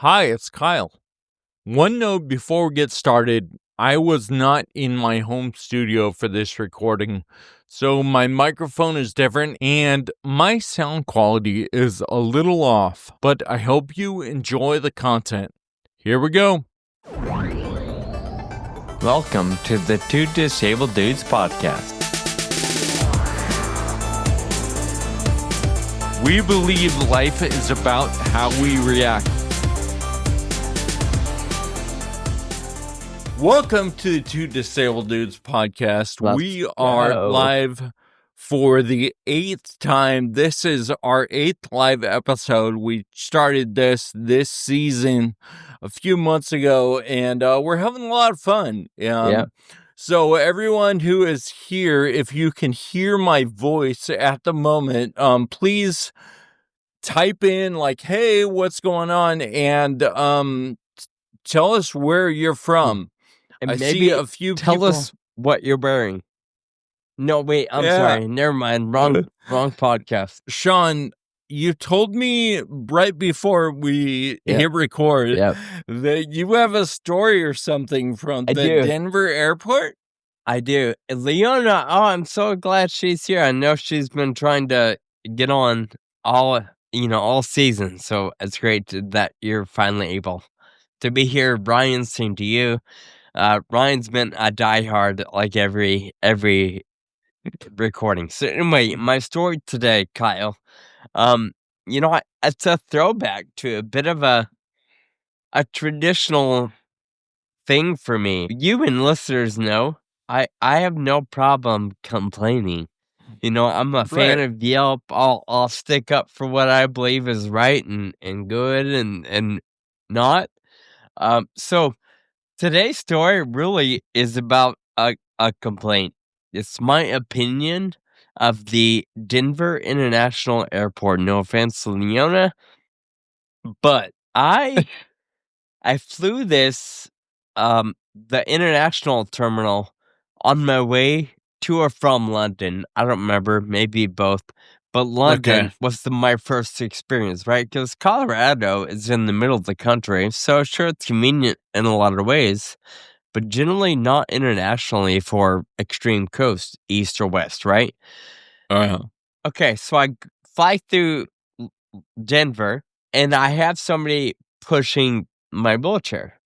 Hi, it's Kyle. One note before we get started, I was not in my home studio for this recording, so my microphone is different and my sound quality is a little off, but I hope you enjoy the content. Here we go. Welcome to the Two Disabled Dudes podcast. We believe life is about how we react. Welcome to the Two Disabled Dudes podcast. We are live for the 8th time. This is our 8th live episode. We started this season a few months ago, and we're having a lot of fun. So everyone who is here, if you can hear my voice at the moment, please type in like, hey, what's going on? And tell us where you're from. And I maybe see a few tell people. us what you're wearing. No, wait, I'm sorry. Never mind. Wrong podcast. Sean, you told me right before we hit record that you have a story or something from the Denver airport. I do. Leona, I'm so glad she's here. I know she's been trying to get on all season. So it's great that you're finally able to be here. Ryan, same to you. Ryan's been a diehard like every recording. So anyway, my story today, Kyle, it's a throwback to a bit of a traditional thing for me. You and listeners know I have no problem complaining. I'm a fan of Yelp. I'll stick up for what I believe is right and good and not. So today's story really is about a complaint. It's my opinion of the Denver International Airport. No offense to Leona, but I flew the international terminal on my way to or from London. I don't remember, maybe both. But London was my first experience, right? Because Colorado is in the middle of the country, so sure, it's convenient in a lot of ways, but generally not internationally for extreme coast, east or west, right? Okay, so I fly through Denver, and I have somebody pushing my wheelchair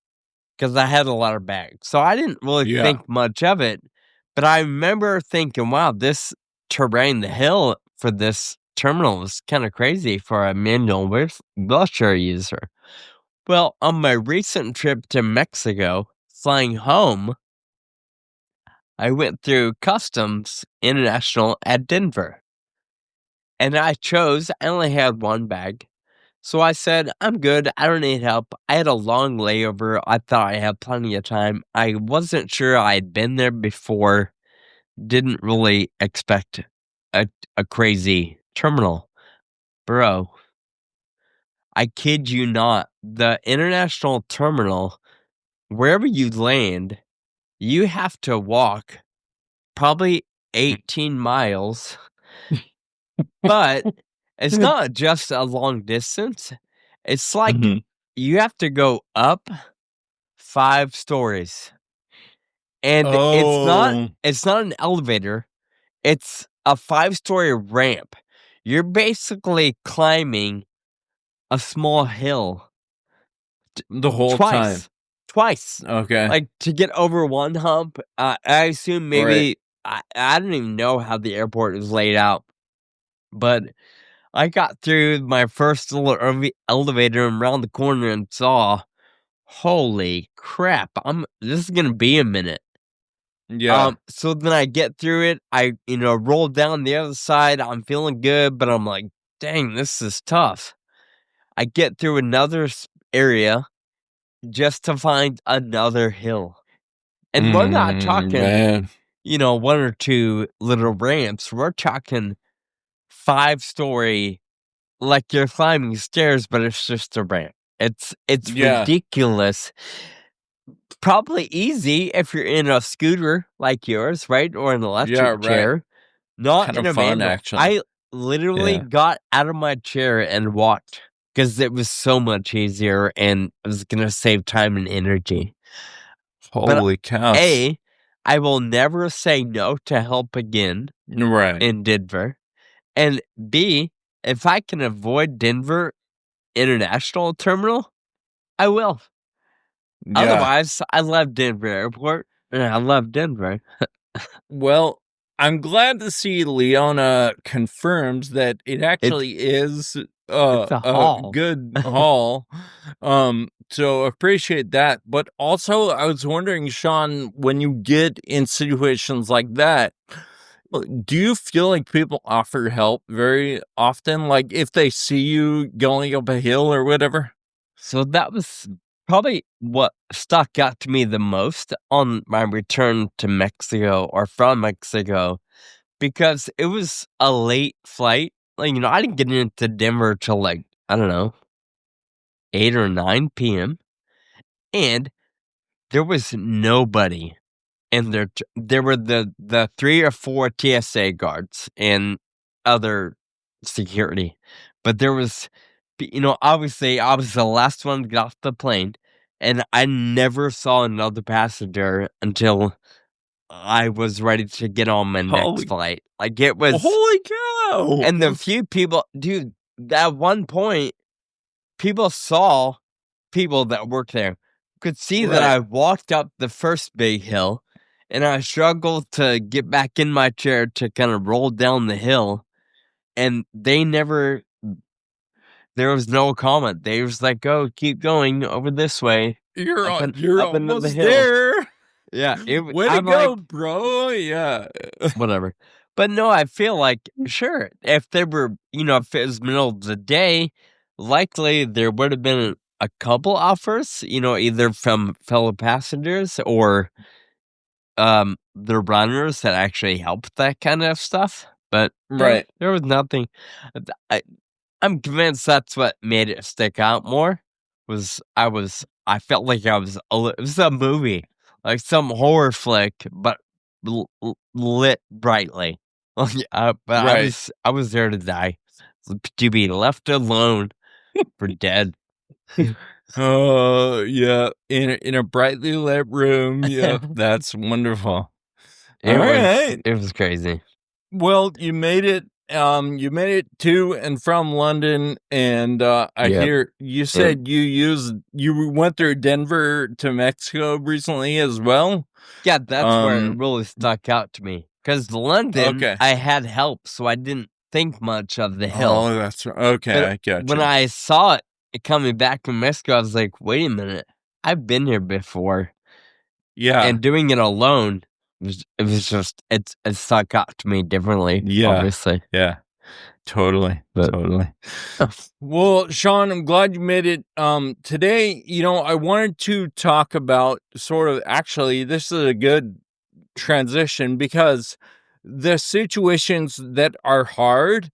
because I had a lot of bags. So I didn't really think much of it, but I remember thinking, wow, this terrain, the hill for this terminal is kind of crazy for a manual wheelchair user. Well, on my recent trip to Mexico, flying home, I went through Customs International at Denver. And I only had one bag. So I said, I'm good. I don't need help. I had a long layover. I thought I had plenty of time. I wasn't sure I'd been there before. Didn't really expect a crazy terminal. Bro, I kid you not. The international terminal, wherever you land, you have to walk probably 18 miles. But it's not just a long distance. It's like you have to go up 5 stories. And it's not an elevator. It's a 5-story ramp. You're basically climbing a small hill the whole time. Twice. Okay. Like to get over one hump. I assume maybe I don't even know how the airport is laid out. But I got through my first little elevator and around the corner and saw, holy crap, this is going to be a minute. Yeah. So then I get through it. I, roll down the other side. I'm feeling good, but I'm like, dang, this is tough. I get through another area just to find another hill. And we're not talking, 1 or 2 little ramps. We're talking 5-story, like you're climbing stairs, but it's just a ramp. It's ridiculous. Probably easy if you're in a scooter like yours, right? Or an electric chair. Not kind in a van. Actually. I literally got out of my chair and walked because it was so much easier and it was going to save time and energy. Holy cow. A, I will never say no to help again in Denver. And B, if I can avoid Denver International Terminal, I will. Yeah. Otherwise, I love Denver Airport, and I love Denver. Well, I'm glad to see Leona confirms that it actually is a good haul. So appreciate that. But also, I was wondering, Sean, when you get in situations like that, do you feel like people offer help very often? Like if they see you going up a hill or whatever? So that was probably what stuck out to me the most on my return to Mexico or from Mexico, because it was a late flight. Like, I didn't get into Denver till like, I don't know, 8 or 9 p.m. And there was nobody. And there were the 3 or 4 TSA guards and other security. But there was, obviously I was the last one to get off the plane, and I never saw another passenger until I was ready to get on my next flight. Like, it was... Holy cow! And the few people... Dude, at one point, people saw people that worked there. Could see that I walked up the first big hill, and I struggled to get back in my chair to kind of roll down the hill, and they never... There was no comment. They was like, "Oh, keep going over this way. You're almost there." Yeah. Way to go, bro. Yeah. Whatever. But no, I feel like, sure, if there were, if it was middle of the day, likely there would have been a couple offers, either from fellow passengers or the runners that actually helped that kind of stuff. But there was nothing. I'm convinced that's what made it stick out more. I felt like it was a movie, like some horror flick, but lit brightly. But I was there to die, to be left alone for dead. Oh yeah, in a brightly lit room. Yeah, that's wonderful. It was crazy. Well, you made it. You made it to and from London, and I hear you said you went through Denver to Mexico recently as well. Yeah, that's where it really stuck out to me. Because London, I had help, so I didn't think much of the hill. Oh, that's okay. But I got you. When I saw it coming back from Mexico, I was like, "Wait a minute, I've been here before." Yeah, and doing it alone. It stuck out to me differently. Yeah. Obviously. Yeah. Totally. Well, Sean, I'm glad you made it. Today, I wanted to talk about actually, this is a good transition because the situations that are hard,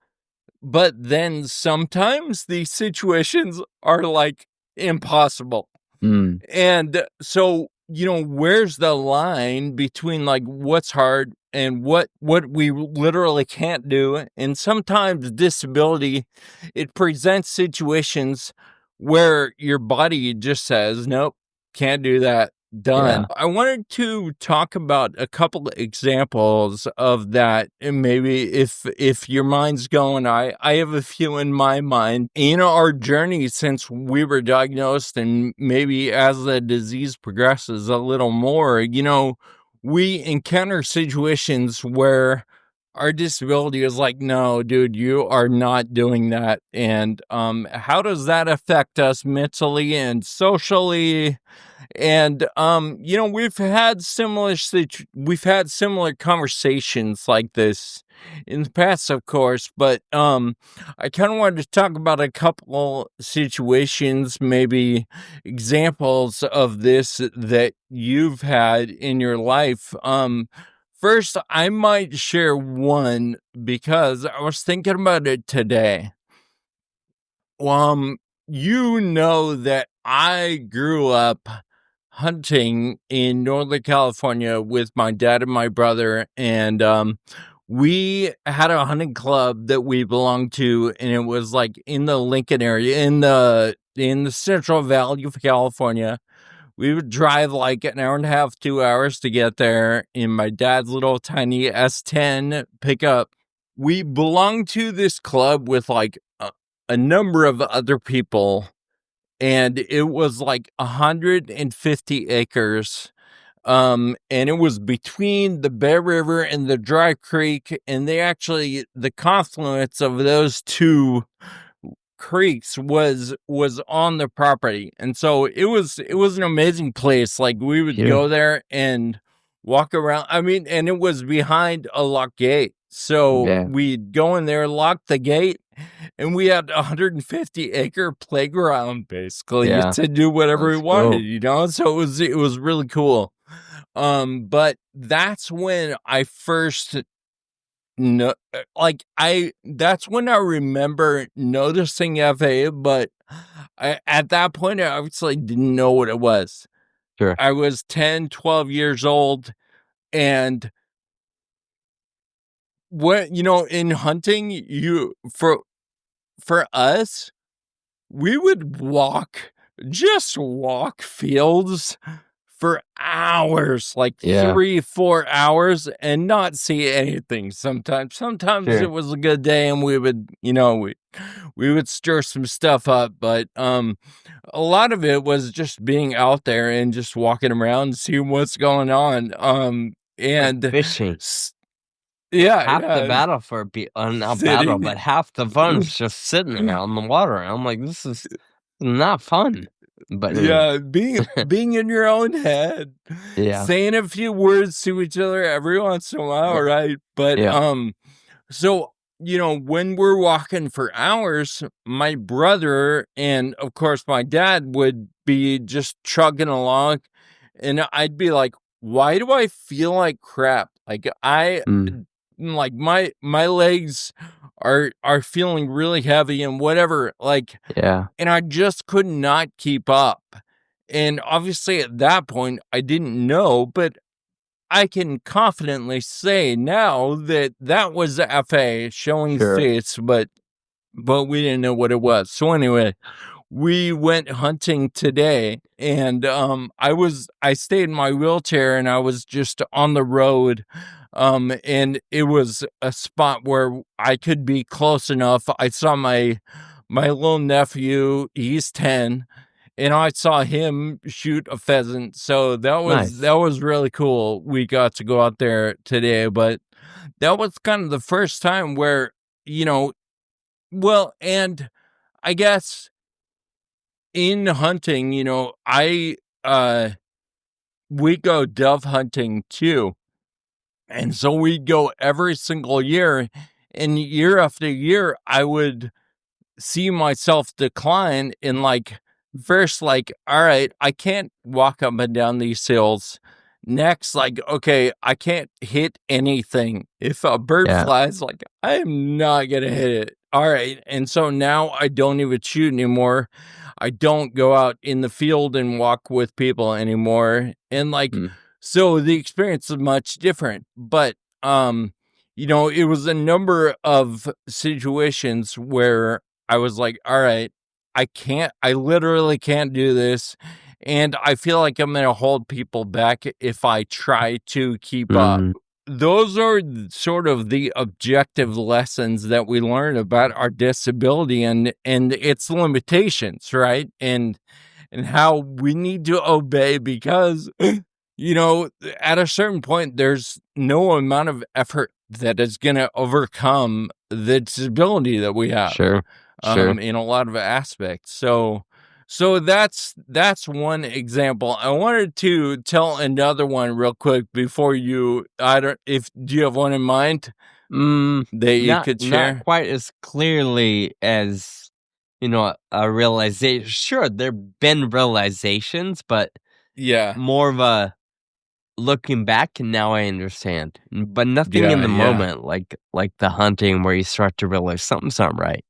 but then sometimes these situations are like impossible. And so, where's the line between like what's hard and what we literally can't do? And sometimes disability, it presents situations where your body just says, nope, can't do that. Done. Yeah. I wanted to talk about a couple of examples of that, and maybe if your mind's going, I have a few in my mind. Our journey since we were diagnosed, and maybe as the disease progresses a little more, we encounter situations where our disability is like, no, dude, you are not doing that. And how does that affect us mentally and socially? And we've had similar conversations like this in the past, of course, but I kind of wanted to talk about a couple situations, maybe examples of this that you've had in your life. First, I might share one because I was thinking about it today. That I grew up hunting in Northern California with my dad and my brother, and we had a hunting club that we belonged to, and it was like in the Lincoln area, in the Central Valley of California. We would drive like an hour and a half, 2 hours to get there in my dad's little tiny S10 pickup. We belonged to this club with like a number of other people, and it was like 150 acres. And it was between the Bear River and the Dry Creek, and the confluence of those two creeks was on the property. And so it was an amazing place. Like, we would go there and walk around. I mean, and it was behind a locked gate. So we'd go in there, lock the gate, and we had 150-acre playground basically to do whatever we wanted, you know? So it was really cool. But that's when I first that's when I remember noticing FA, but at that point, I obviously didn't know what it was. Sure. I was 10, 12 years old, and in hunting, for us, we would walk fields for hours, like 3-4 hours, and not see anything. Sometimes it was a good day, and we would, we would stir some stuff up. But a lot of it was just being out there and just walking around and seeing what's going on. And fishing. Half the battle not battle, but half the fun's just sitting out in the water. I'm like, this is not fun. But being in your own head, saying a few words to each other every once in a while, right? But so when we're walking for hours, my brother and of course my dad would be just chugging along, and I'd be like, "Why do I feel like crap? Like like my legs are feeling really heavy and whatever, like, and I just could not keep up." And obviously at that point I didn't know, but I can confidently say now that was the FA showing face, but we didn't know what it was. So anyway, we went hunting today, and I stayed in my wheelchair, and I was just on the road. And it was a spot where I could be close enough. I saw my little nephew, he's 10, and I saw him shoot a pheasant. So that was really cool. We got to go out there today, but that was kind of the first time where, and I guess in hunting, we go dove hunting too. And so we'd go every single year, and year after year, I would see myself decline in first, all right, I can't walk up and down these hills. Next, okay, I can't hit anything. If a bird flies, I am not going to hit it. All right. And so now I don't even shoot anymore. I don't go out in the field and walk with people anymore. And so the experience is much different, but, it was a number of situations where I was like, all right, I literally can't do this. And I feel like I'm going to hold people back if I try to keep up. Those are sort of the objective lessons that we learn about our disability and its limitations, right? And how we need to obey because at a certain point, there's no amount of effort that is going to overcome the disability that we have. Sure. In a lot of aspects. So that's one example. I wanted to tell another one real quick before do you have one in mind that you could share? Not quite as clearly as, a realization. Sure, there've been realizations, but more of a looking back, and now I understand. But nothing in the moment, like the hunting where you start to realize something's not right.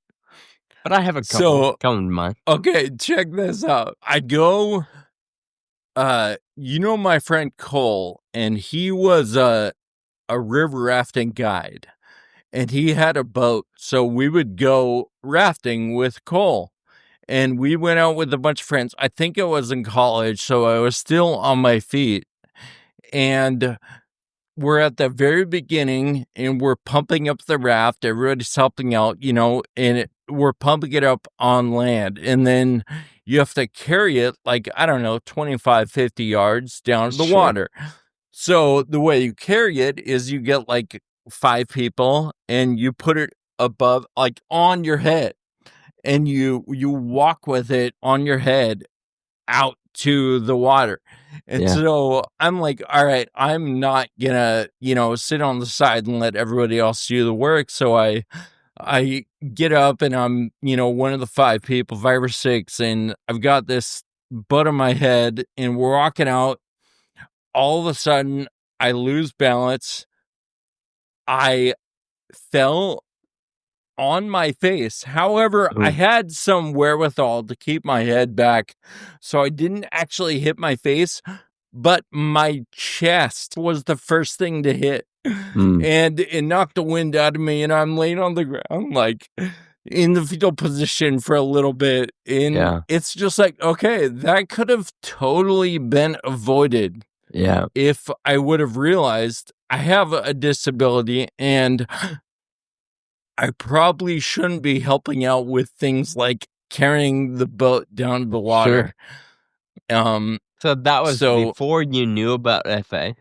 But I have a couple coming to mind. Okay, check this out. I go, my friend Cole, and he was a a river rafting guide, and he had a boat. So we would go rafting with Cole. And we went out with a bunch of friends. I think it was in college, so I was still on my feet. And we're at the very beginning, and we're pumping up the raft. Everybody's helping out, and we're pumping it up on land. And then you have to carry it, 25, 50 yards down to the water. So the way you carry it is you get 5 people, and you put it above, on your head. And you walk with it on your head out to the water. And so I'm like, all right, I'm not gonna, sit on the side and let everybody else do the work. So I get up, and I'm, one of the 5 people, 5 or 6, and I've got this butt on my head, and we're walking out. All of a sudden, I lose balance. I fell on my face. However, I had some wherewithal to keep my head back, so I didn't actually hit my face, but my chest was the first thing to hit, and it knocked the wind out of me, and I'm laying on the ground, in the fetal position for a little bit, and it's just okay, that could have totally been avoided if I would have realized I have a disability, and I probably shouldn't be helping out with things like carrying the boat down the water. So that was before you knew about FA?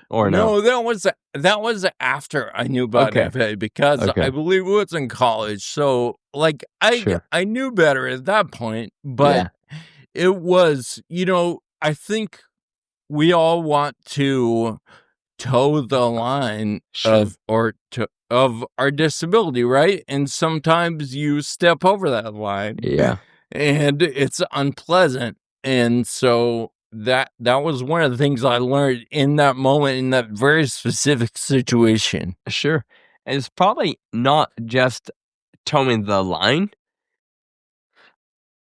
Or no? No, that was after I knew about FA, because I believe it was in college. So I knew better at that point, but it was, I think we all want to toe the line of our disability, right? And sometimes you step over that line. And it's unpleasant. And so that was one of the things I learned in that moment, in that very specific situation. And it's probably not just towing the line.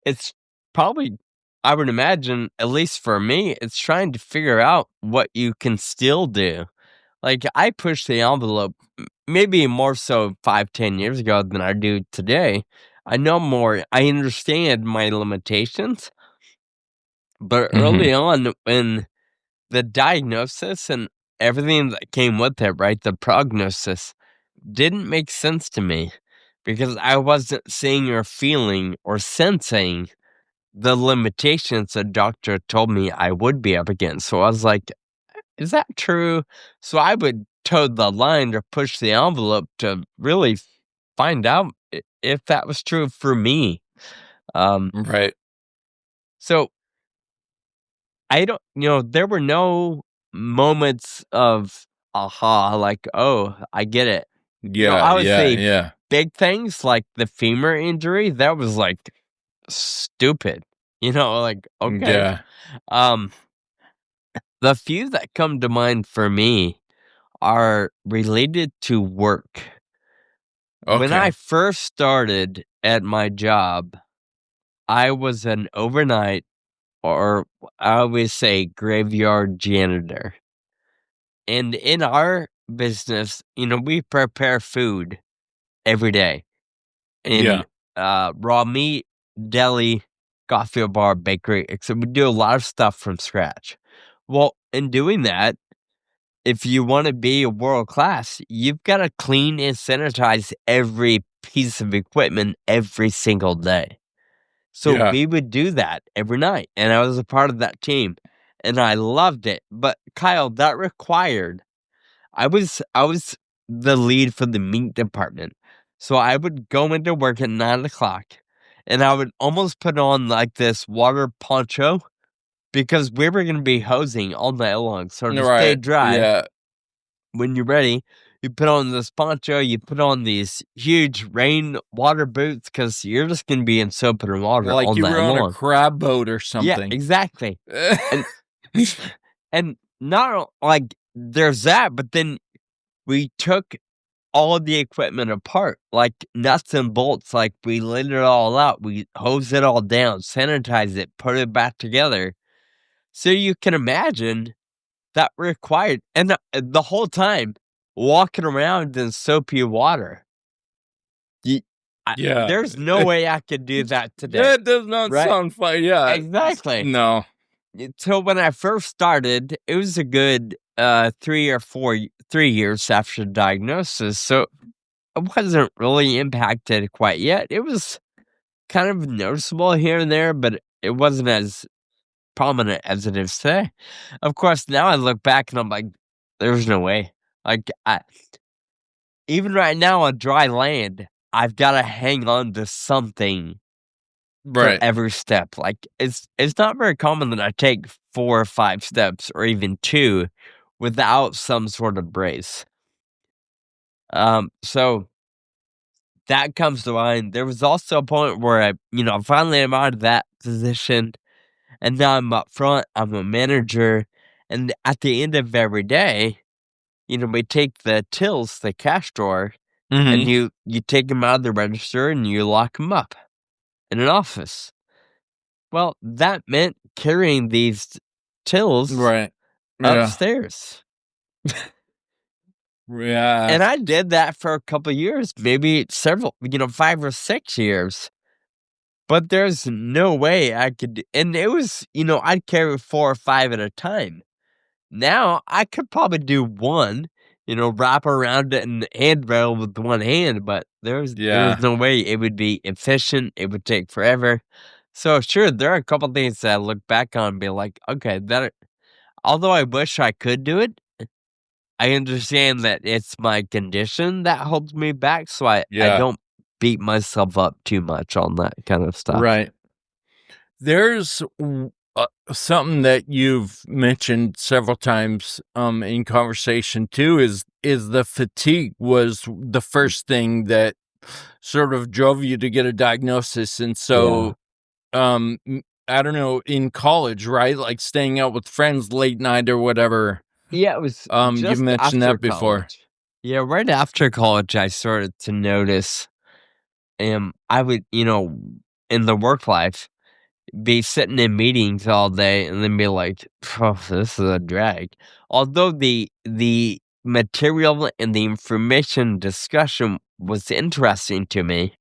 It's probably, I would imagine, at least for me, it's trying to figure out what you can still do. I push the envelope maybe more so 5-10 years ago than I do today. I know more. I understand my limitations. But early on, when the diagnosis and everything that came with it, right, the prognosis, didn't make sense to me, because I wasn't seeing or feeling or sensing the limitations the doctor told me I would be up against. So I was like, is that true? So I would toe the line or push the envelope to really find out if that was true for me. Right. So I don't, there were no moments of aha, oh, I get it. I would say big things like the femur injury, that was stupid. Okay. The few that come to mind for me are related to work. When I first started at my job, I was an overnight, or I always say graveyard janitor. And in our business, we prepare food every day. In raw meat, deli, coffee bar, bakery, except we do a lot of stuff from scratch. Well, in doing that, if you want to be a world class, you've got to clean and sanitize every piece of equipment every single day. So we would do that every night, and I was a part of that team, and I loved it. But Kyle, that required, I was the lead for the meat department, so I would go into work at 9 o'clock, and I would almost put on this water poncho, because we were going to be hosing all night long. So to stay dry, when you're ready, you put on this poncho, you put on these huge rain water boots, because you're just going to be in soap and water all night long. Like you were on a crab boat or something. Yeah, exactly. and not there's that, but then we took all of the equipment apart, like nuts and bolts, we laid it all out, we hosed it all down, sanitized it, put it back together. So you can imagine that required, and the whole time walking around in soapy water. Yeah. There's no way I could do that today. That does not sound fun. Yeah. Exactly. No. So when I first started, it was a good 3 years after diagnosis. So it wasn't really impacted quite yet. It was kind of noticeable here and there, but it wasn't as prominent as it is today. Of course, now I look back and I'm like, there's no way. Like, even right now on dry land, I've got to hang on to something for every step. Like, it's not very common that I take 4 or 5 steps or even 2 without some sort of brace. So that comes to mind. There was also a point where I, finally I'm out of that position, and now I'm up front. I'm a manager, and at the end of every day, we take the tills, the cash drawer, and you take them out of the register and you lock them up in an office. Well, that meant carrying these tills upstairs. Yeah. And I did that for a couple of years, maybe several, 5 or 6 years. But there's no way I could, and it was, I'd carry 4 or 5 at a time. Now I could probably do one, wrap around it and handrail with one hand, but there's no way it would be efficient. It would take forever. So sure, there are a couple things that I look back on and be like, okay, although I wish I could do it, I understand that it's my condition that holds me back, so I don't beat myself up too much on that kind of stuff. Right. There's something that you've mentioned several times in conversation too is the fatigue was the first thing that sort of drove you to get a diagnosis. And so I don't know, in college, right? Like staying out with friends late night or whatever. Yeah, it was you've mentioned that before. College. Yeah, right after college I started to notice I would, in the work life, be sitting in meetings all day and then be like, oh, this is a drag. Although the material and the information discussion was interesting to me,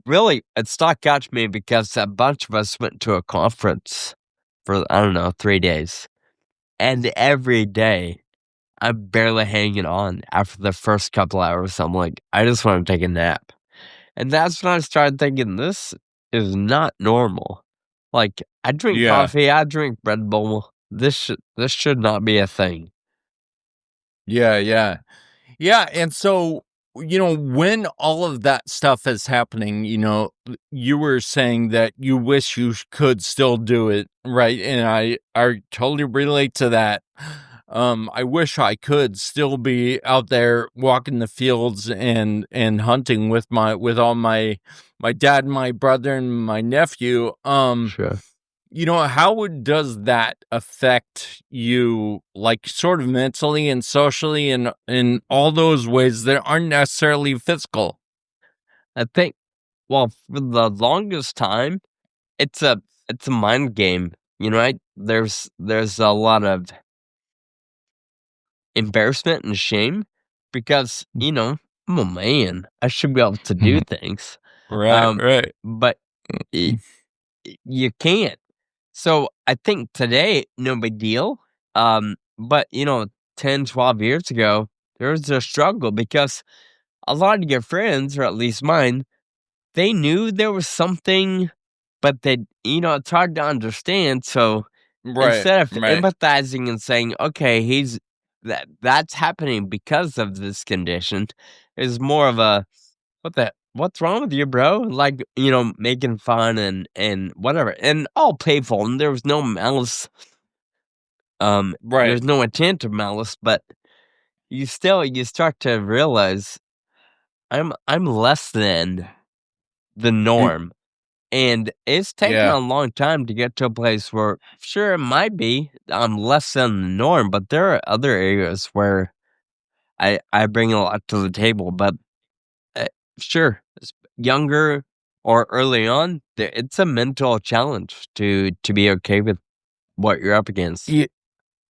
really, it stuck out to me because a bunch of us went to a conference for, 3 days. And every day, I'm barely hanging on after the first couple hours. I'm like, I just want to take a nap. And that's when I started thinking, this is not normal. Like, I drink coffee, I drink Red Bull. This should not be a thing. Yeah. And so, when all of that stuff is happening, you were saying that you wish you could still do it, right? And I totally relate to that. I wish I could still be out there walking the fields and hunting with all my dad, my brother, and my nephew. Sure. How does that affect you, like sort of mentally and socially and in all those ways that aren't necessarily physical? I think, well, for the longest time, it's a mind game. There's a lot of embarrassment and shame because, I'm a man. I should be able to do things. Right. But you can't. So I think today, no big deal. But 10, 12 years ago, there was a struggle because a lot of your friends, or at least mine, they knew there was something, but they, it's hard to understand. So instead of empathizing and saying, okay, that's happening because of this condition, is more of a, what's wrong with you, bro? Like, making fun and whatever. And all playful, and there was no malice. There's no intent of malice, but you start to realize I'm less than the norm. And it's taken a long time to get to a place where, sure, it might be I'm less than the norm, but there are other areas where I bring a lot to the table. But sure, younger or early on, it's a mental challenge to be okay with what you're up against.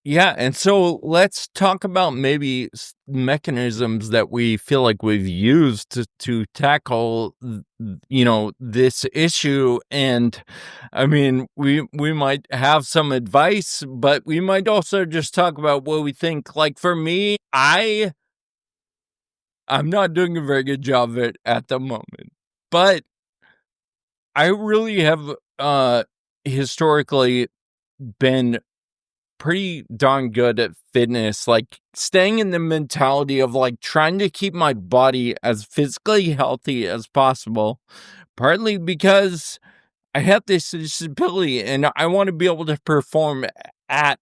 Yeah, and so let's talk about maybe mechanisms that we feel like we've used to tackle, this issue. And I mean, we might have some advice, but we might also just talk about what we think. Like for me, I'm not doing a very good job of it at the moment, but I really have historically been pretty darn good at fitness, like staying in the mentality of like trying to keep my body as physically healthy as possible, partly because I have this disability and I want to be able to perform at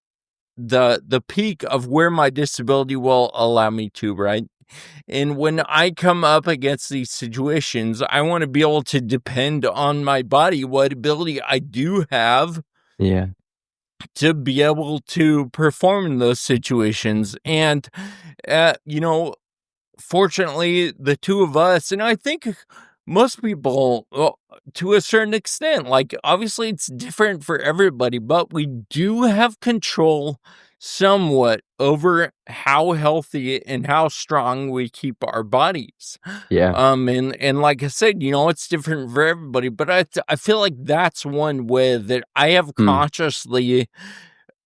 the peak of where my disability will allow me to, right? And when I come up against these situations, I want to be able to depend on my body, what ability I do have. Yeah. To be able to perform in those situations. And, fortunately, the two of us, and I think most people, to a certain extent, like obviously it's different for everybody, but we do have control somewhat over how healthy and how strong we keep our bodies. Yeah. And like I said, it's different for everybody, but I feel like that's one way that I have consciously,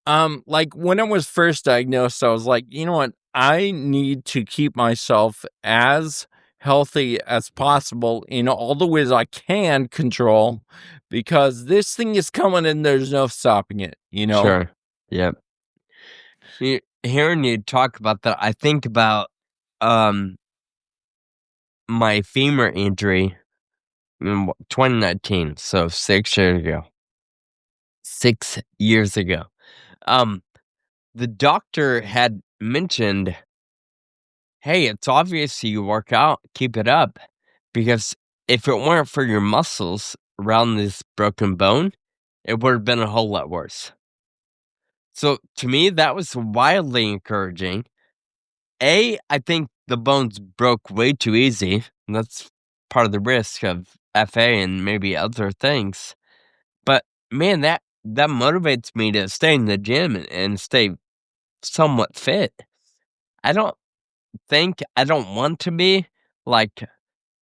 like when I was first diagnosed, I was like, you know what? I need to keep myself as healthy as possible in all the ways I can control, because this thing is coming and there's no stopping it, Sure. Yep. Hearing you talk about that, I think about my femur injury in 2019, so 6 years ago. 6 years ago. The doctor had mentioned, "Hey, it's obvious you work out, keep it up, because if it weren't for your muscles around this broken bone, it would have been a whole lot worse." So, to me, that was wildly encouraging. I think the bones broke way too easy, and that's part of the risk of FA and maybe other things. But, man, that motivates me to stay in the gym and stay somewhat fit. I don't I don't want to be like,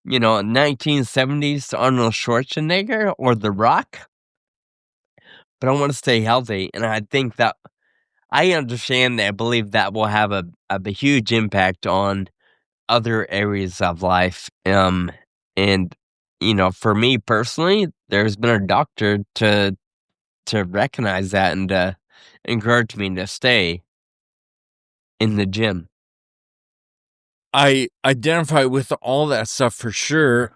1970s Arnold Schwarzenegger or The Rock, but I want to stay healthy, and I think that I understand, I believe that will have a huge impact on other areas of life. And for me personally, there's been a doctor to recognize that and to encourage me to stay in the gym. I identify with all that stuff for sure.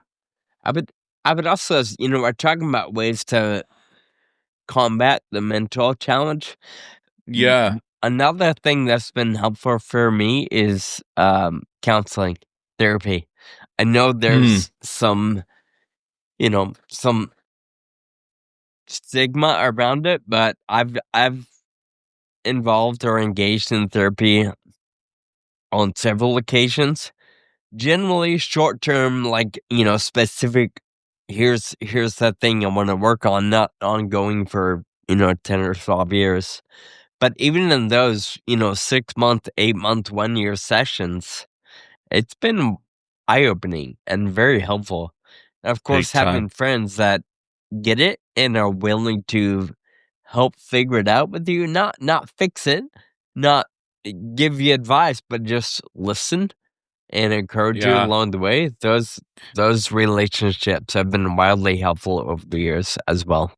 I would also, we're talking about ways to combat the mental challenge. Yeah. Another thing that's been helpful for me is counseling, therapy. I know there's some stigma around it, but I've involved or engaged in therapy on several occasions. Generally short term, like, specific, here's the thing I want to work on, not ongoing for, 10 or 12 years. But even in those, 6-month, 8-month, 1-year sessions, it's been eye-opening and very helpful. And of course, having friends that get it and are willing to help figure it out with you, not fix it, not give you advice, but just listen and encourage you along the way. Those relationships have been wildly helpful over the years as well.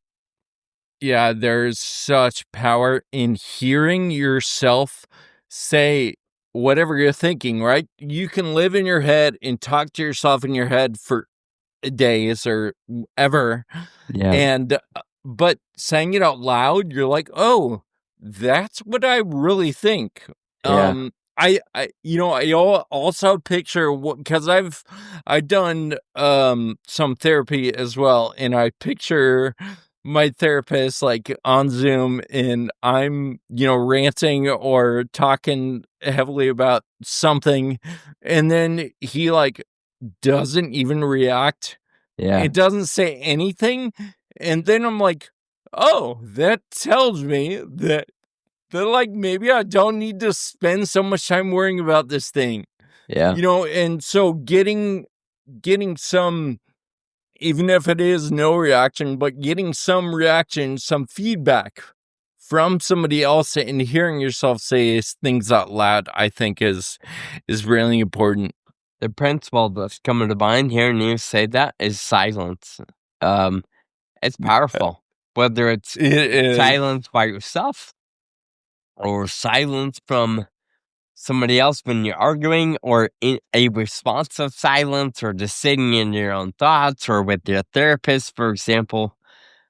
Yeah, there's such power in hearing yourself say whatever you're thinking, right? You can live in your head and talk to yourself in your head for days or ever. Yeah. And but saying it out loud, you're like, "Oh, that's what I really think." Yeah. I also picture, because I've done some therapy as well, and I picture my therapist like on Zoom, and I'm ranting or talking heavily about something, and then he like doesn't even react. Yeah. It doesn't say anything, and then I'm like, oh, that tells me that They're like, maybe I don't need to spend so much time worrying about this thing. Yeah. And so getting some, even if it is no reaction, but getting some reaction, some feedback from somebody else and hearing yourself say things out loud, I think is really important. The principle that's coming to mind hearing you say that is silence. It's powerful, whether it's silence by yourself or silence from somebody else when you're arguing, or in a response of silence, or just sitting in your own thoughts, or with your therapist, for example.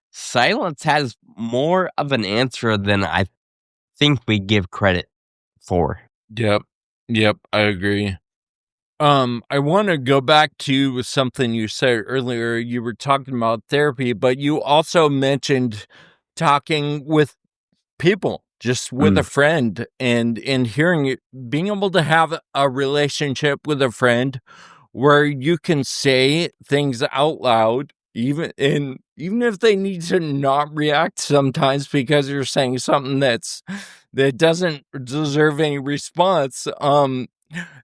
Silence has more of an answer than I think we give credit for. Yep, I agree. I want to go back to something you said earlier. You were talking about therapy, but you also mentioned talking with people, just with a friend, and hearing it, being able to have a relationship with a friend where you can say things out loud, even if they need to not react sometimes because you're saying something that doesn't deserve any response.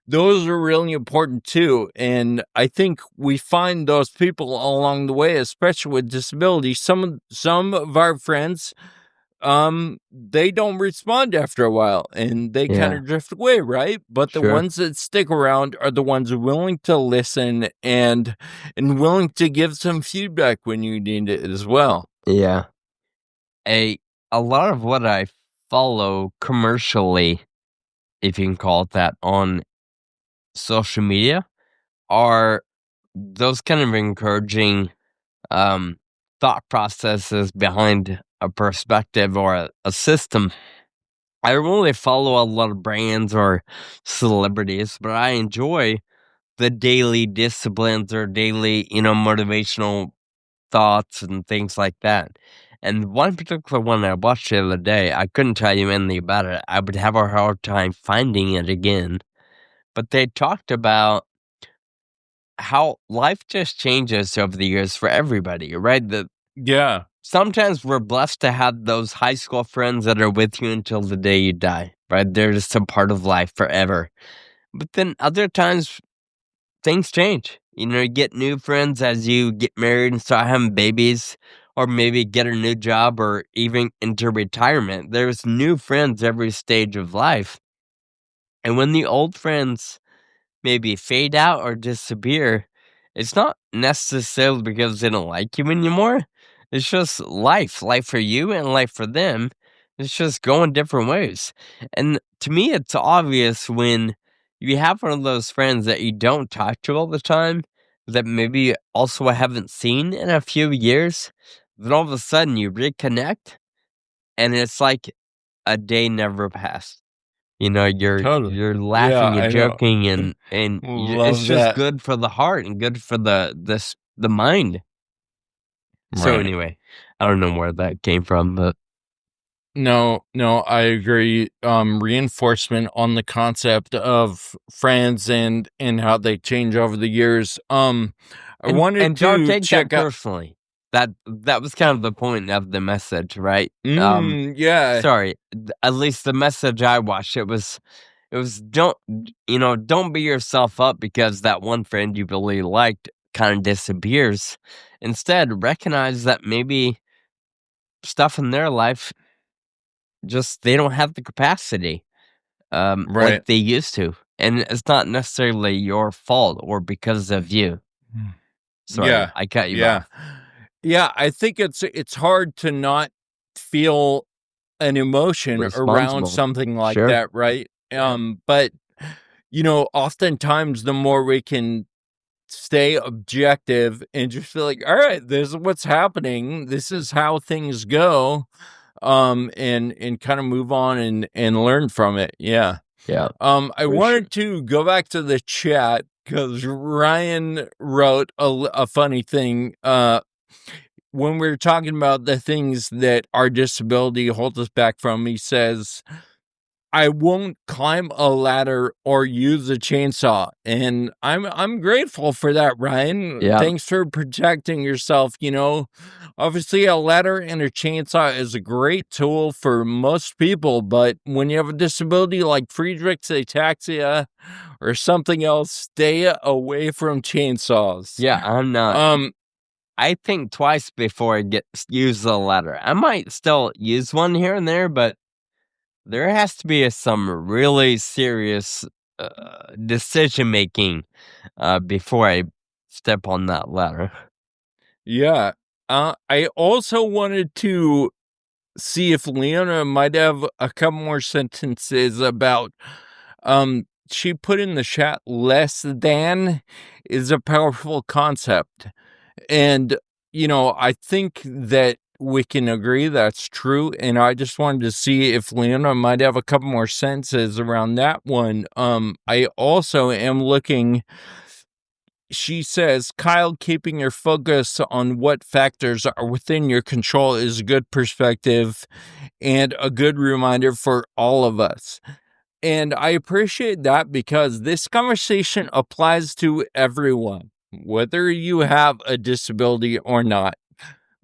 Those are really important too. And I think we find those people along the way, especially with disability. Some of our friends, they don't respond after a while and they kind of drift away, right? But the ones that stick around are the ones willing to listen and willing to give some feedback when you need it as well. Yeah. A lot of what I follow commercially, if you can call it that, on social media are those kind of encouraging thought processes behind a perspective or a system. I don't really follow a lot of brands or celebrities, but I enjoy the daily disciplines or daily, motivational thoughts and things like that. And one particular one I watched the other day, I couldn't tell you anything about it. I would have a hard time finding it again. But they talked about how life just changes over the years for everybody, right? Sometimes we're blessed to have those high school friends that are with you until the day you die, right? They're just a part of life forever. But then other times things change. You get new friends as you get married and start having babies, or maybe get a new job, or even into retirement. There's new friends every stage of life. And when the old friends maybe fade out or disappear, it's not necessarily because they don't like you anymore. It's just life for you and life for them. It's just going different ways. And to me, it's obvious when you have one of those friends that you don't talk to all the time, that maybe also haven't seen in a few years, then all of a sudden you reconnect and it's like a day never passed. Totally. You're laughing, you're joking, and it's just that. good for the heart and good for the mind. So anyway, I don't know where that came from, but no, I agree. Reinforcement on the concept of friends and how they change over the years. I wanted and to don't take check that out. personally. That was kind of the point of the message, right? Yeah. Sorry, at least the message I watched, it was don't be yourself up because that one friend you really liked kind of disappears. Instead, recognize that maybe stuff in their life just they don't have the capacity like they used to, and it's not necessarily your fault or because of you. Sorry, I cut you off. Yeah, I think it's hard to not feel an emotion around something like that, right? But oftentimes the more we can stay objective and just feel like, all right, this is what's happening, this is how things go, and kind of move on and learn from it. I wanted to go back to the chat because Ryan wrote a funny thing when we were talking about the things that our disability holds us back from. He says, I won't climb a ladder or use a chainsaw. And I'm grateful for that, Ryan. Yeah. Thanks for protecting yourself. Obviously a ladder and a chainsaw is a great tool for most people, but when you have a disability like Friedreich's ataxia or something else, stay away from chainsaws. Yeah, I'm not. I think twice before I use the ladder. I might still use one here and there, but there has to be some really serious decision making before I step on that ladder. Yeah. I also wanted to see if Leona might have a couple more sentences about, she put in the chat, less than is a powerful concept. And, I think that we can agree that's true. And I just wanted to see if Leona might have a couple more sentences around that one. I also am looking. She says, Kyle, keeping your focus on what factors are within your control is a good perspective and a good reminder for all of us. And I appreciate that because this conversation applies to everyone, whether you have a disability or not.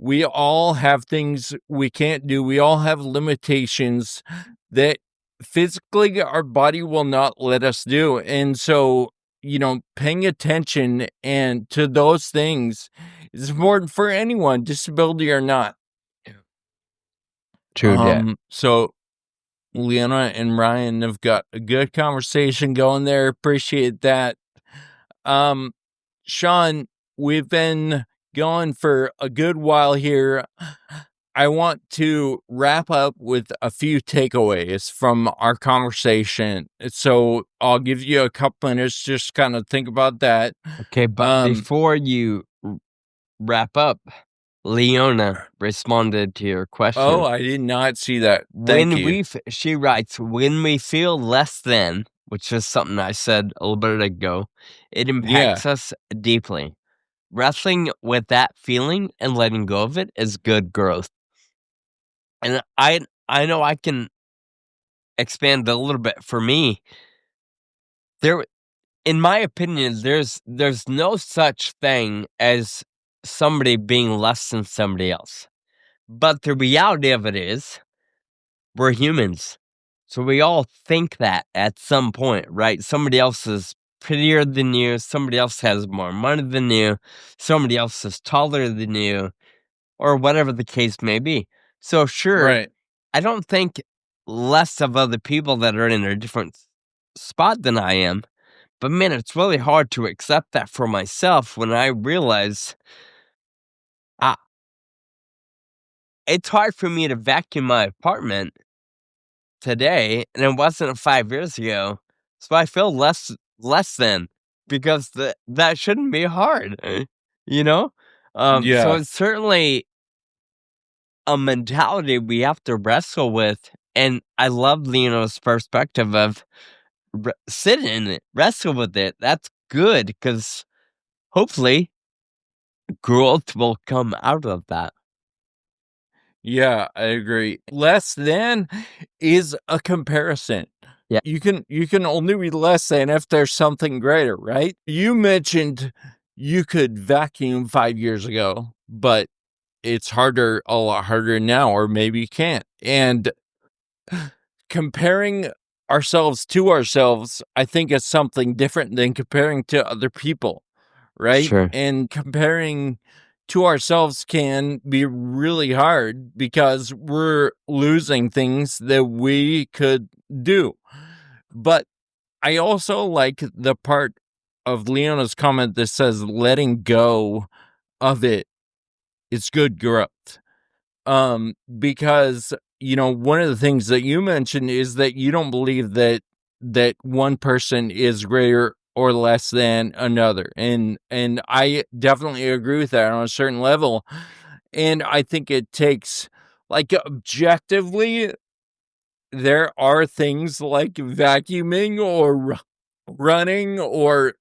We all have things we can't do. We all have limitations that physically our body will not let us do. And so, paying attention and to those things is important for anyone, disability or not. True that. So Leona and Ryan have got a good conversation going there. Appreciate that. Sean, we've been going for a good while here. I want to wrap up with a few takeaways from our conversation. So I'll give you a couple minutes, just kind of think about that. Okay, but before you wrap up, Leona responded to your question. Oh, I did not see that. Thank you. She writes, when we feel less than, which is something I said a little bit ago, it impacts us deeply. Wrestling with that feeling and letting go of it is good growth. And I know I can expand a little bit. For me, in my opinion, there's no such thing as somebody being less than somebody else. But the reality of it is, we're humans. So we all think that at some point, right? Somebody else is prettier than you. Somebody else has more money than you. Somebody else is taller than you. Or whatever the case may be. So sure, right. I don't think less of other people that are in a different spot than I am. But man, it's really hard to accept that for myself when I realize it's hard for me to vacuum my apartment today, and it wasn't 5 years ago. So I feel less than, because that shouldn't be hard, So it's certainly a mentality we have to wrestle with. And I love Leona's perspective of sit in it, wrestle with it. That's good, because hopefully growth will come out of that. Yeah, I agree. Less than is a comparison. Yeah. You can only be less than if there's something greater, right? You mentioned you could vacuum 5 years ago, but it's a lot harder now, or maybe you can't. And comparing ourselves to ourselves, I think, is something different than comparing to other people, right? Sure. And comparing to ourselves can be really hard because we're losing things that we could do. But I also like the part of Leona's comment that says letting go of it is good growth. Because, one of the things that you mentioned is that you don't believe that one person is greater or less than another. And I definitely agree with that on a certain level. And I think it takes, like, objectively, there are things like vacuuming or running or,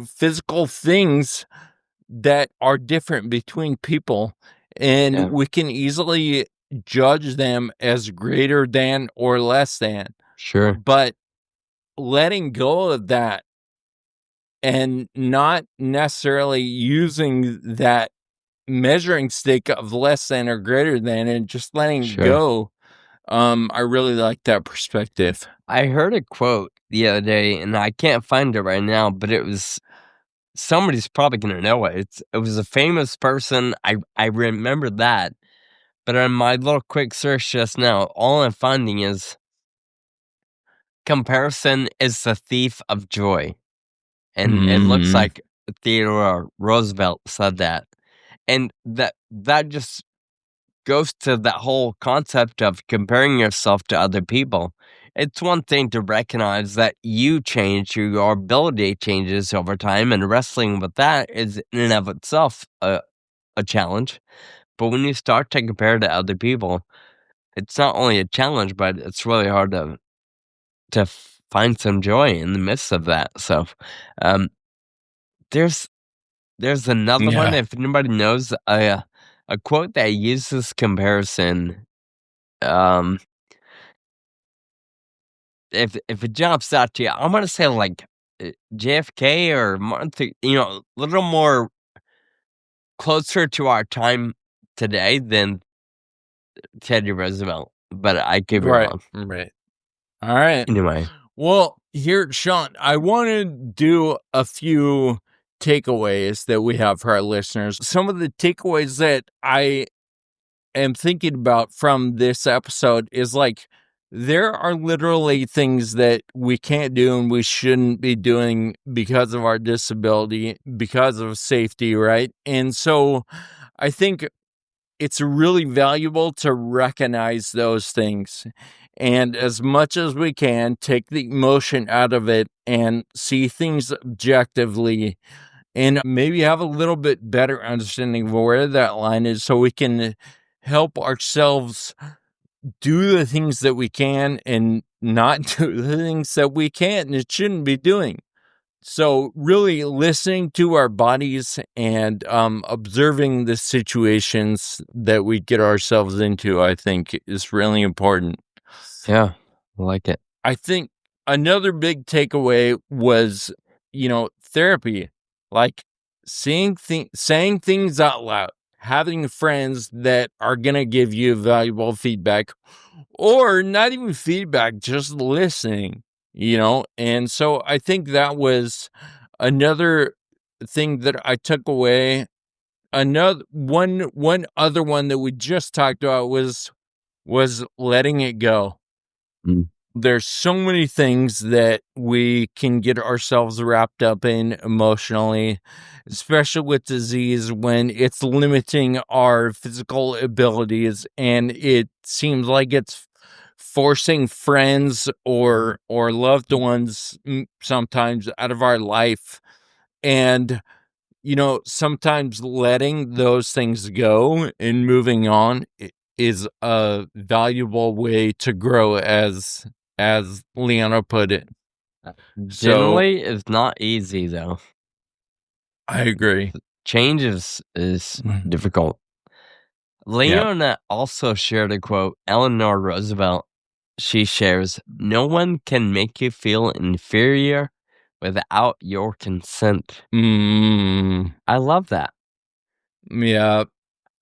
physical things that are different between people. And we can easily judge them as greater than or less than. Sure. But letting go of that and not necessarily using that measuring stick of less than or greater than and just letting it go. I really like that perspective. I heard a quote the other day, and I can't find it right now, but it was somebody's probably gonna know it. It was a famous person. I remember that, but on my little quick search just now, all I'm finding is comparison is the thief of joy, and it looks like Theodore Roosevelt said that, and that just goes to that whole concept of comparing yourself to other people. It's one thing to recognize that you change, your ability changes over time, and wrestling with that is in and of itself a challenge. But when you start to compare to other people, it's not only a challenge, but it's really hard to find some joy in the midst of that. So, there's another one. If anybody knows a quote that uses comparison, if it jumps out to you, I'm gonna say like JFK or Martin, a little more closer to our time today than Teddy Roosevelt. But I could be wrong. Right. All right. Anyway, well, here, Sean, I want to do a few takeaways that we have for our listeners. Some of the takeaways that I am thinking about from this episode is like, there are literally things that we can't do and we shouldn't be doing because of our disability, because of safety, right? And so I think it's really valuable to recognize those things. And as much as we can, take the emotion out of it and see things objectively and maybe have a little bit better understanding of where that line is so we can help ourselves do the things that we can and not do the things that we can't and it shouldn't be doing. So really listening to our bodies and observing the situations that we get ourselves into, I think is really important. Yeah, I like it. I think another big takeaway was, therapy, like saying things out loud, having friends that are going to give you valuable feedback or not even feedback, just listening, and so I think that was another thing that I took away. Another one other one that we just talked about was letting it go. There's so many things that we can get ourselves wrapped up in emotionally, especially with disease when it's limiting our physical abilities and it seems like it's forcing friends or loved ones sometimes out of our life. And, sometimes letting those things go and moving on is a valuable way to grow, as Leona put it. Generally, it's not easy though. I agree. Change is difficult. Leona also shared a quote. Eleanor Roosevelt, she shares, "No one can make you feel inferior without your consent." I love that. Yeah,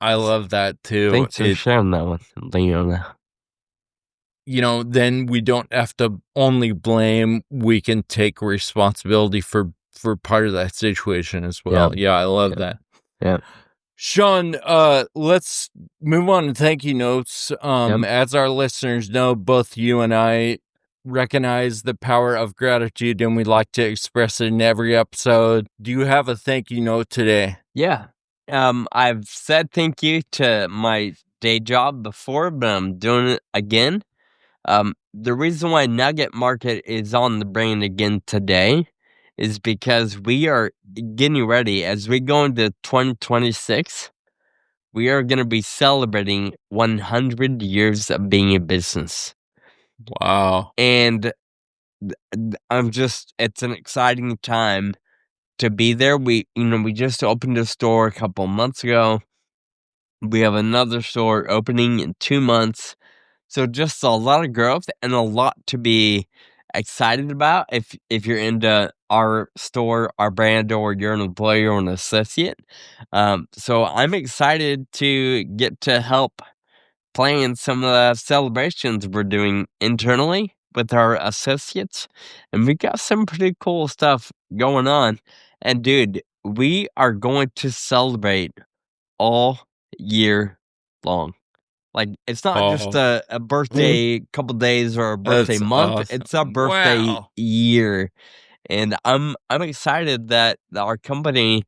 I love that too. Thanks for sharing that one, Leona. Then we don't have to only blame, we can take responsibility for part of that situation as well. Yeah, I love that. Yeah. Sean, let's move on to thank you notes. As our listeners know, both you and I recognize the power of gratitude and we like to express it in every episode. Do you have a thank you note today? Yeah. I've said thank you to my day job before, but I'm doing it again. The reason why Nugget Market is on the brain again today is because we are getting ready. As we go into 2026, we are going to be celebrating 100 years of being in business. Wow. And it's an exciting time to be there. We just opened a store a couple months ago. We have another store opening in 2 months. So just a lot of growth and a lot to be excited about if you're into our store, our brand, or you're an employee or an associate. So I'm excited to get to help plan some of the celebrations we're doing internally with our associates. And we got some pretty cool stuff going on. And dude, we are going to celebrate all year long. Like, it's not just a birthday couple days or a birthday month. Awesome. It's a birthday year. And I'm excited that our company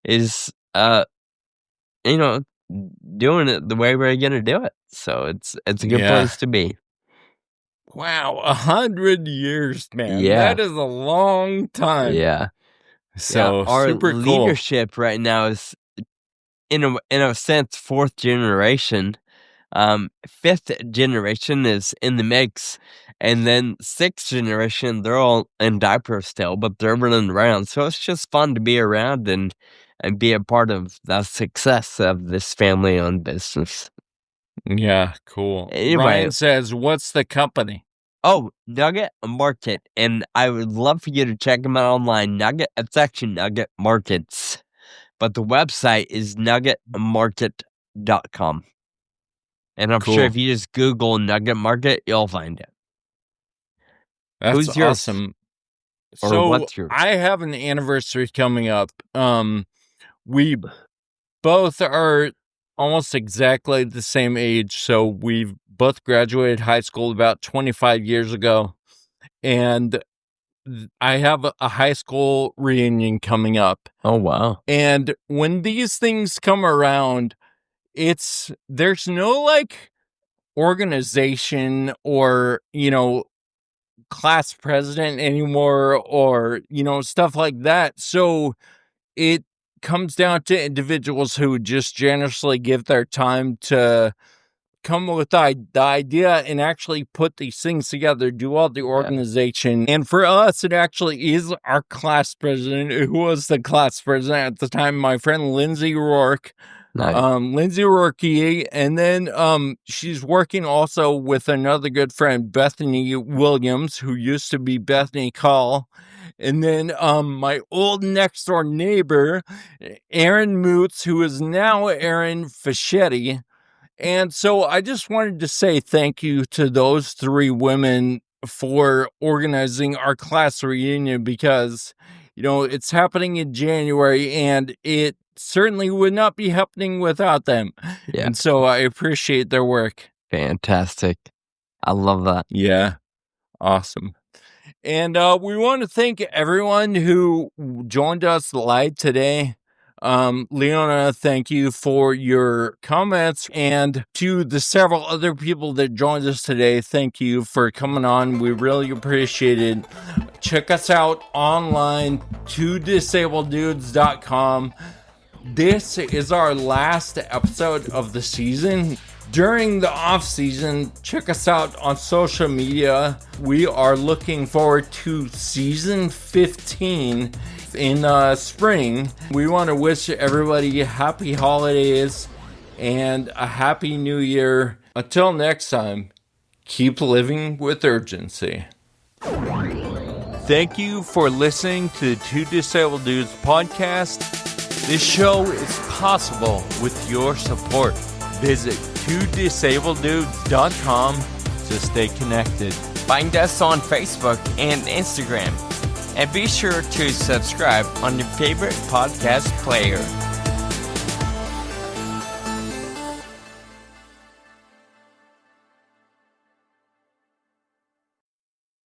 is doing it the way we're gonna do it. So it's a good place to be. Wow, 100 years, man. Yeah. That is a long time. Yeah. So our super cool. leadership right now is in a sense 4th generation. 5th generation is in the mix, and then 6th generation, they're all in diapers still, but they're running around. So it's just fun to be around and be a part of the success of this family-owned business. Yeah, cool. Anyway, Ryan says, what's the company? Oh, Nugget Market, and I would love for you to check them out online. It's actually Nugget Markets, but the website is nuggetmarket.com. And I'm sure if you just Google Nugget Market, you'll find it. That's Who's yours? awesome. Or what's yours? I have an anniversary coming up. We both are almost exactly the same age. So we've both graduated high school about 25 years ago. And I have a high school reunion coming up. Oh, wow. And when these things come around, there's no like organization or, class president anymore or, stuff like that. So it comes down to individuals who just generously give their time to come with the idea and actually put these things together, do all the organization. Yeah. And for us, it actually is our class president, who was the class president at the time, my friend Lindsay Rourke. Nice. Lindsay Rourke, and then she's working also with another good friend, Bethany Williams, who used to be Bethany Call, and then my old next door neighbor, Aaron Moots, who is now Aaron Fischetti. And so I just wanted to say thank you to those 3 women for organizing our class reunion, because it's happening in January, and it certainly would not be happening without them. Yeah. And so I appreciate their work. Fantastic. I love that. Yeah. Awesome. And we want to thank everyone who joined us live today. Leona, thank you for your comments. And to the several other people that joined us today, thank you for coming on. We really appreciate it. Check us out online, twodisableddudes.com. This is our last episode of the season. During the off season, check us out on social media. We are looking forward to season 15 in spring. We want to wish everybody happy holidays and a happy new year. Until next time, keep living with urgency. Thank you for listening to the Two Disabled Dudes podcast. This show is possible with your support. Visit twodisableddudes.com to stay connected. Find us on Facebook and Instagram. And be sure to subscribe on your favorite podcast player.